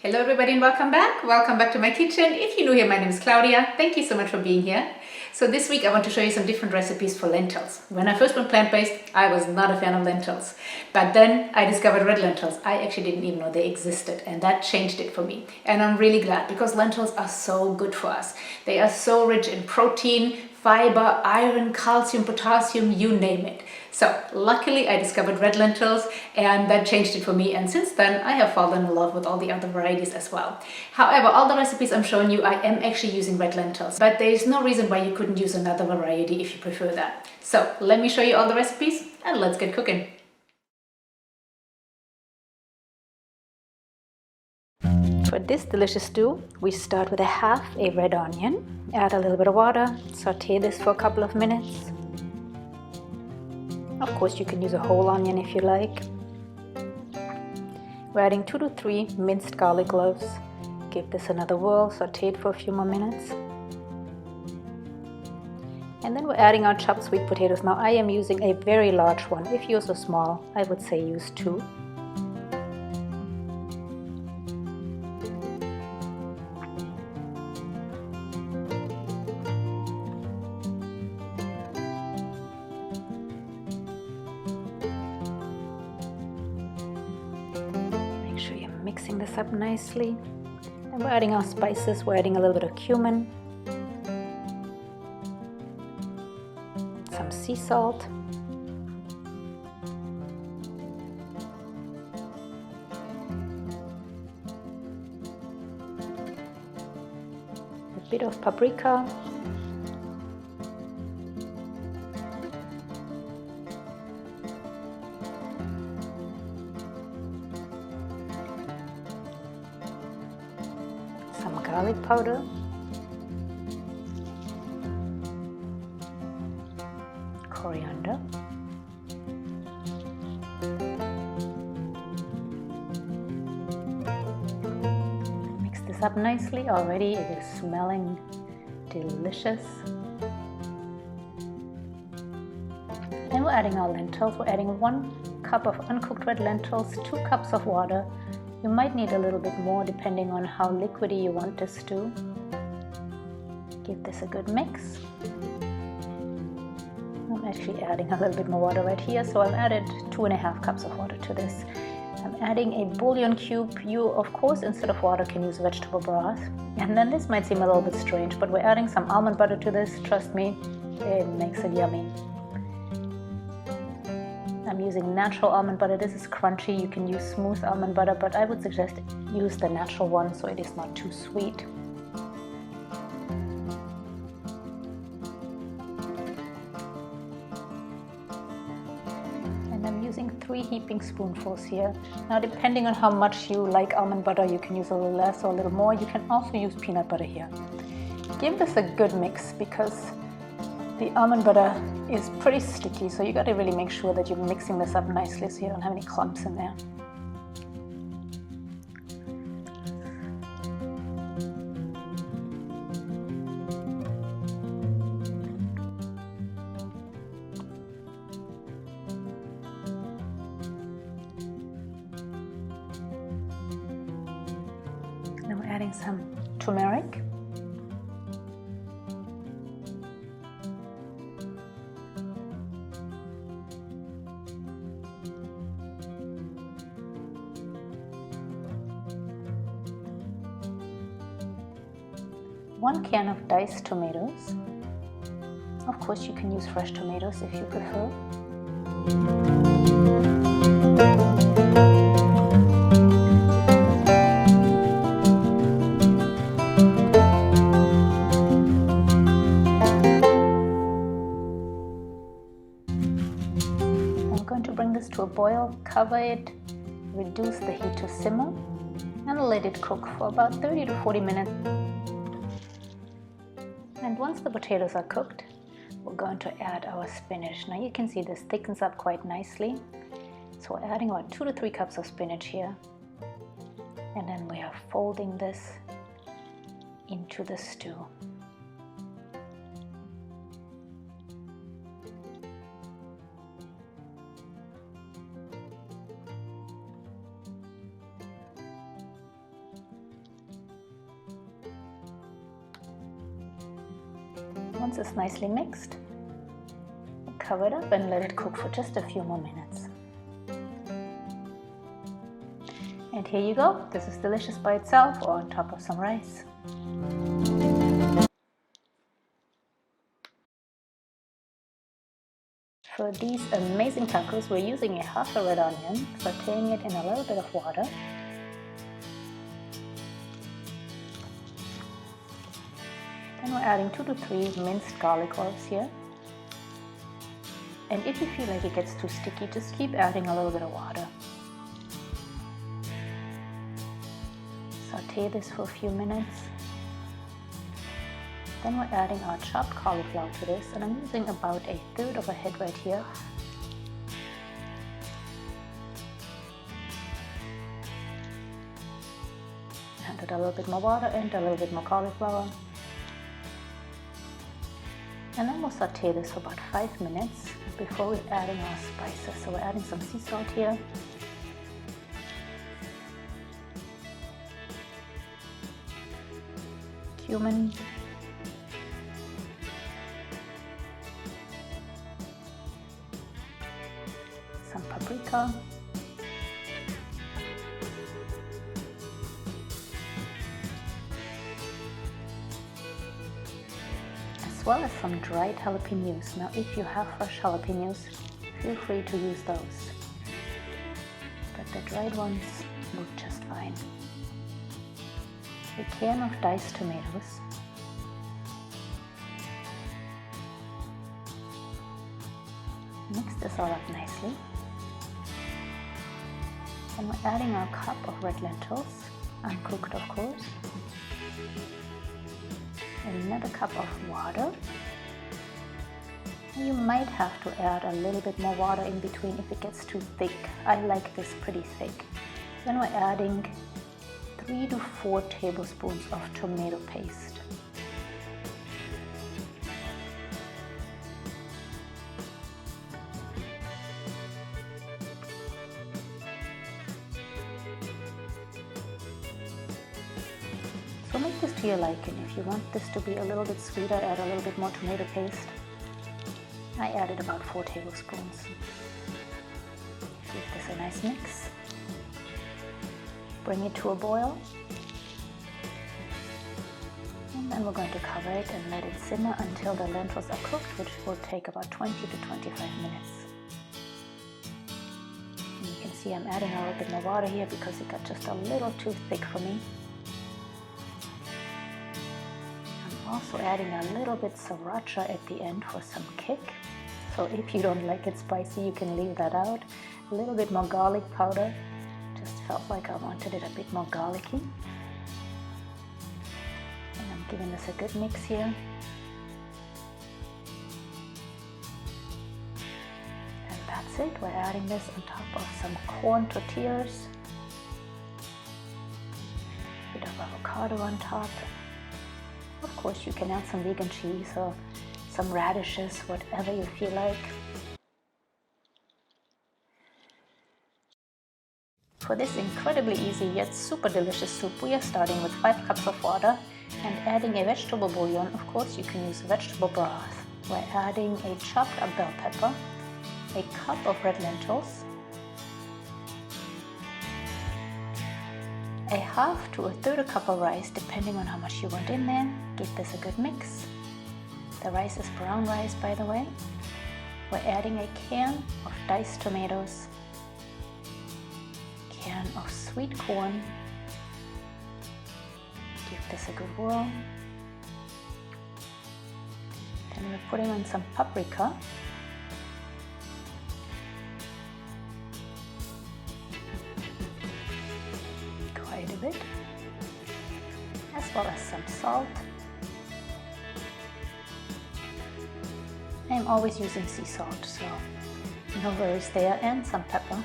Hello everybody and welcome back. Welcome back to my kitchen. If you're new here, my name is Claudia. Thank you so much for being here. So this week I want to show you some different recipes for lentils. When I first went plant-based, I was not a fan of lentils. But then I discovered red lentils. I actually didn't even know they existed, and that changed it for me. And I'm really glad because lentils are so good for us. They are so rich in protein, fiber, iron, calcium, potassium, you name it. So luckily I discovered red lentils and that changed it for me, and since then I have fallen in love with all the other varieties as well. However, all the recipes I'm showing you, I am actually using red lentils, but there is no reason why you couldn't use another variety if you prefer that. So let me show you all the recipes and let's get cooking. For this delicious stew, we start with half a red onion, add a little bit of water, saute this for a couple of minutes. Of course, you can use a whole onion if you like. We're adding 2 to 3 minced garlic cloves. Give this another whirl, saute it for a few more minutes. And then we're adding our chopped sweet potatoes. Now I am using a very large one. If yours are small, I would say use 2. Mixing this up nicely. And we're adding our spices. We're adding a little bit of cumin, some sea salt, a bit of paprika, some garlic powder, coriander, mix this up nicely. Already it is smelling delicious. And we're adding our lentils. We're adding 1 cup of uncooked red lentils, 2 cups of water. You might need a little bit more depending on how liquidy you want this stew. Give this a good mix. I'm actually adding a little bit more water right here, so I've added 2.5 cups of water to this. I'm adding a bouillon cube. You, of course, instead of water can use vegetable broth. And then this might seem a little bit strange, but we're adding some almond butter to this. Trust me, it makes it yummy. I'm using natural almond butter. This is crunchy. You can use smooth almond butter, but I would suggest use the natural one so it is not too sweet. And I'm using 3 heaping spoonfuls here. Now, depending on how much you like almond butter, you can use a little less or a little more. You can also use peanut butter here. Give this a good mix because the almond butter is pretty sticky, so you got to really make sure that you're mixing this up nicely so you don't have any clumps in there. Now we're adding some turmeric. One can of diced tomatoes. Of course, you can use fresh tomatoes if you prefer. I'm going to bring this to a boil, cover it, reduce the heat to simmer, and let it cook for about 30 to 40 minutes. And once the potatoes are cooked, we're going to add our spinach. Now you can see this thickens up quite nicely. So we're adding about 2 to 3 cups of spinach here. And then we are folding this into the stew. Once it's nicely mixed, cover it up and let it cook for just a few more minutes. And here you go. This is delicious by itself or on top of some rice. For these amazing tacos, we're using half a red onion, sauteing it in a little bit of water. Then we're adding 2 to 3 minced garlic cloves here. And if you feel like it gets too sticky, just keep adding a little bit of water. Saute this for a few minutes. Then we're adding our chopped cauliflower to this, and I'm using about 1/3 of a head right here. Added a little bit more water and a little bit more cauliflower. And then we'll saute this for about 5 minutes before we're adding our spices. So we're adding some sea salt here. Cumin. Some paprika. As well as some dried jalapenos. Now if you have fresh jalapenos, feel free to use those. But the dried ones work just fine. A can of diced tomatoes. Mix this all up nicely. And we're adding our cup of red lentils, uncooked of course. Another cup of water. You might have to add a little bit more water in between if it gets too thick. I like this pretty thick. Then we're adding 3 to 4 tablespoons of tomato paste. So make this to your liking. If you want this to be a little bit sweeter, add a little bit more tomato paste. I added about 4 tablespoons. Give this a nice mix. Bring it to a boil. And then we're going to cover it and let it simmer until the lentils are cooked, which will take about 20 to 25 minutes. And you can see I'm adding a little bit more water here because it got just a little too thick for me. Also adding a little bit sriracha at the end for some kick. So if you don't like it spicy, you can leave that out. A little bit more garlic powder. Just felt like I wanted it a bit more garlicky. And I'm giving this a good mix here. And that's it. We're adding this on top of some corn tortillas. A bit of avocado on top. Of course, you can add some vegan cheese or some radishes, whatever you feel like. For this incredibly easy yet super delicious soup, we are starting with 5 cups of water and adding a vegetable bouillon. Of course, you can use vegetable broth. We're adding a chopped up bell pepper, a cup of red lentils, a half to 1/3 a cup of rice, depending on how much you want in there. Give this a good mix. The rice is brown rice, by the way. We're adding a can of diced tomatoes, can of sweet corn. Give this a good whirl. Then we're putting on some paprika. Quite a bit. As well as some salt. I'm always using sea salt, so no worries there, and some pepper.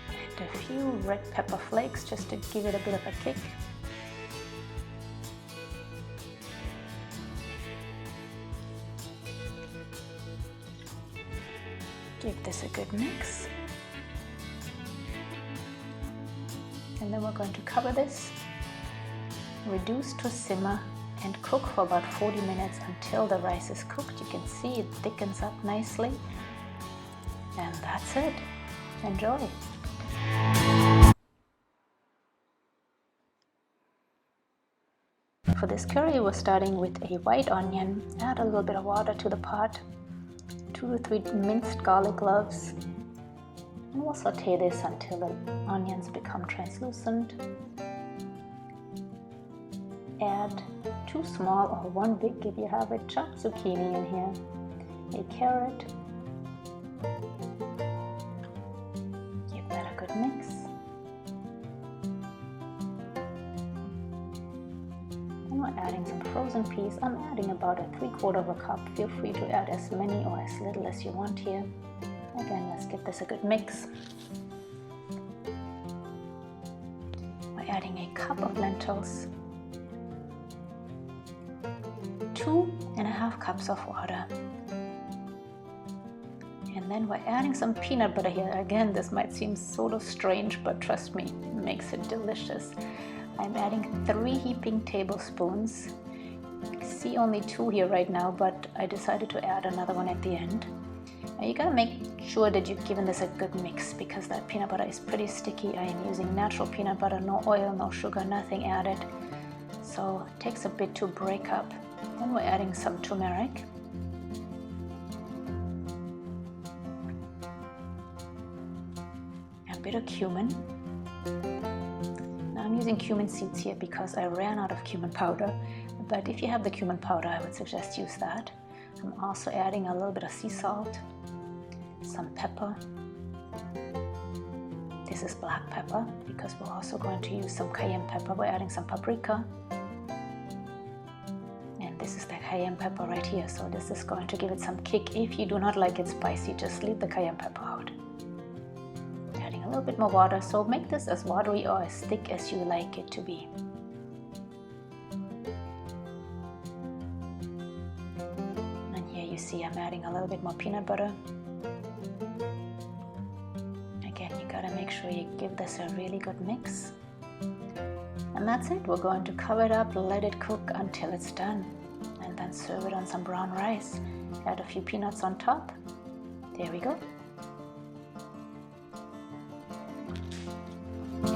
And a few red pepper flakes just to give it a bit of a kick. Give this a good mix. And then we're going to cover this reduce to simmer, and cook for about 40 minutes until the rice is cooked. You can see it thickens up nicely. And that's it. Enjoy. For this curry, we're starting with a white onion. Add a little bit of water to the pot. 2 to 3 minced garlic cloves. And we'll saute this until the onions become translucent. Add 2 small or 1 big, if you have it, chopped zucchini in here. A carrot. Give that a good mix. And we're adding some frozen peas. I'm adding about a 3/4 cup. Feel free to add as many or as little as you want here. Again, let's give this a good mix. We're adding a cup of lentils. 2.5 cups of water. And then we're adding some peanut butter here. Again, this might seem sort of strange, but trust me, it makes it delicious. I'm adding 3 heaping tablespoons. You see only 2 here right now, but I decided to add another one at the end. Now you gotta make sure that you've given this a good mix, because that peanut butter is pretty sticky. I am using natural peanut butter, no oil, no sugar, nothing added. So it takes a bit to break up. Then we're adding some turmeric. A bit of cumin. Now I'm using cumin seeds here because I ran out of cumin powder, but if you have the cumin powder, I would suggest use that. I'm also adding a little bit of sea salt, some pepper. This is black pepper because we're also going to use some cayenne pepper. We're adding some paprika. And this is the cayenne pepper right here, so this is going to give it some kick. If you do not like it spicy, just leave the cayenne pepper out. Adding a little bit more water, so make this as watery or as thick as you like it to be. And here you see I'm adding a little bit more peanut butter. Again, you gotta make sure you give this a really good mix. And that's it. We're going to cover it up, let it cook until it's done, and then serve it on some brown rice. Add a few peanuts on top. There we go.